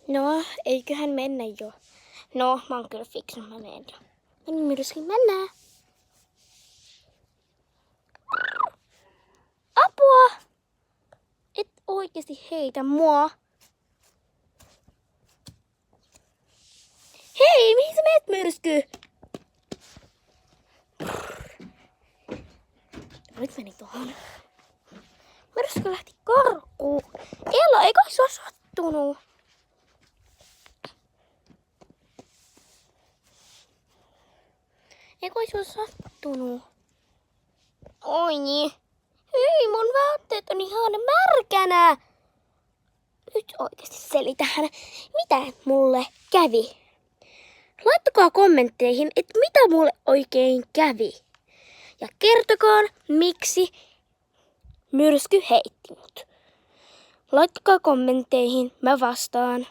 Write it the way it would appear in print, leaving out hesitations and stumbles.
No, eiköhän mennä jo. No, mä oon kyllä fiksu, mä menen jo. No niin, Myrsky, mennään. Apua! Et oikeesti heitä mua. Hei, mihin sä menet, Myrsky? Nyt meni tuohon. Myrsky lähti karkuun. Ella, ei kai sua sattunut? Ei kai sua sattunut? Oi niin. Hei, mun vaatteet on ihan märkänä. Nyt oikeasti selitän, mitä mulle kävi. Laittakaa kommentteihin, että mitä mulle oikein kävi. Ja kertokaa, miksi Myrsky heitti mut. Laittakaa kommentteihin, mä vastaan.